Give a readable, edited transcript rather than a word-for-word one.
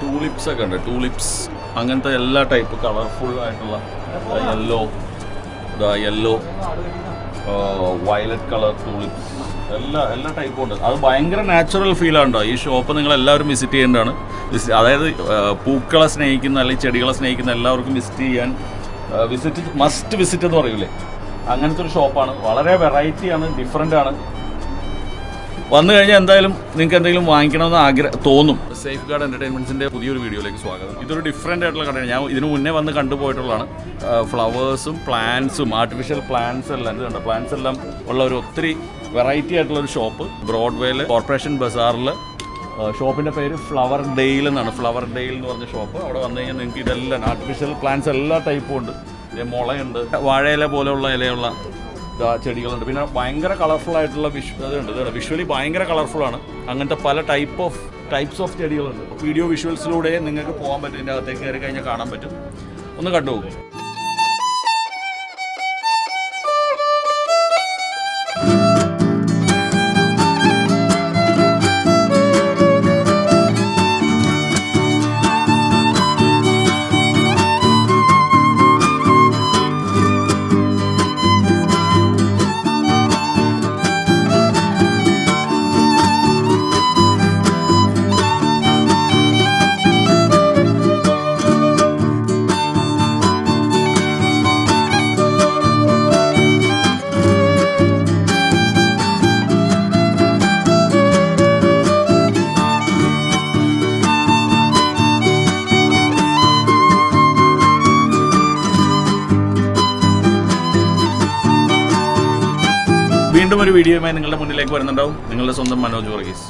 Tulips ഒക്കെ ഉണ്ട്. Tulips അങ്ങനത്തെ എല്ലാ ടൈപ്പ് കളർഫുൾ ആയിട്ടുള്ള യെല്ലോ വയലറ്റ് കളർ ടൂലിപ്സ് എല്ലാ ടൈപ്പും ഉണ്ട്. അത് ഭയങ്കര നാച്ചുറൽ ഫീലാണ്. ഈ ഷോപ്പ് നിങ്ങൾ എല്ലാവരും വിസിറ്റ് ചെയ്യേണ്ടതാണ്. അതായത് പൂക്കളെ സ്നേഹിക്കുന്ന അല്ലെങ്കിൽ ചെടികളെ സ്നേഹിക്കുന്ന എല്ലാവർക്കും മസ്റ്റ് വിസിറ്റ് എന്ന് പറയൂലേ, അങ്ങനത്തെ ഒരു ഷോപ്പാണ്. വളരെ വെറൈറ്റിയാണ്, ഡിഫറെൻ്റ് ആണ്. വന്നു കഴിഞ്ഞാൽ എന്തായാലും നിങ്ങൾക്ക് എന്തെങ്കിലും വാങ്ങിക്കണമെന്ന് തോന്നും. സേഫ് ഗാർഡ് എൻ്റർടൈൻമെൻറ്റ്സിൻ്റെ പുതിയൊരു വീഡിയോയിലേക്ക് സ്വാഗതം. ഇതൊരു ഡിഫറെൻ്റ് ആയിട്ടുള്ള കടയാണ്. ഞാൻ ഇതിനു മുന്നേ വന്ന് കണ്ടുപോയിട്ടുള്ളതാണ്. ഫ്ലവേഴ്സും പ്ലാന്റ്സും ആർട്ടിഫിഷ്യൽ പ്ലാന്റ്സ് എല്ലാം ഇത് കണ്ടോ, പ്ലാന്റ്സ് എല്ലാം ഉള്ള ഒരു ഒത്തിരി വെറൈറ്റി ആയിട്ടുള്ളൊരു ഷോപ്പ് ബ്രോഡ്വേയിൽ കോർപ്പറേഷൻ ബസാറിൽ. ഷോപ്പിൻ്റെ പേര് ഫ്ലവർ ഡെയിൽ എന്നാണ്. ഫ്ലവർ ഡെയിൽ എന്ന് പറഞ്ഞ ഷോപ്പ്. അവിടെ വന്നു കഴിഞ്ഞാൽ നിങ്ങൾക്ക് ഇതെല്ലാം ആർട്ടിഫിഷ്യൽ പ്ലാന്റ്സ് എല്ലാ ടൈപ്പും ഉണ്ട്. മുളയുണ്ട്, വാഴയില പോലെയുള്ള ഇലയുള്ള ചെടികളുണ്ട്. പിന്നെ ഭയങ്കര കളർഫുൾ ആയിട്ടുള്ള അതുണ്ട്. വിഷ്വലി ഭയങ്കര കളർഫുള്ളാണ്. അങ്ങനത്തെ പല ടൈപ്സ് ഓഫ് ചെടികളുണ്ട്. വീഡിയോ വിഷ്വൽസിലൂടെ നിങ്ങൾക്ക് പോകാൻ പറ്റും. ഇതിൻ്റെ അകത്തേക്ക് കയറി കഴിഞ്ഞാൽ കാണാൻ പറ്റും. ഒന്ന് കണ്ടുപോകും. വീണ്ടും ഒരു വീഡിയോയുമായി നിങ്ങളുടെ മുന്നിലേക്ക് വരുന്നുണ്ടാവും. നിങ്ങളുടെ സ്വന്തം മനോജ് വർഗീസ്.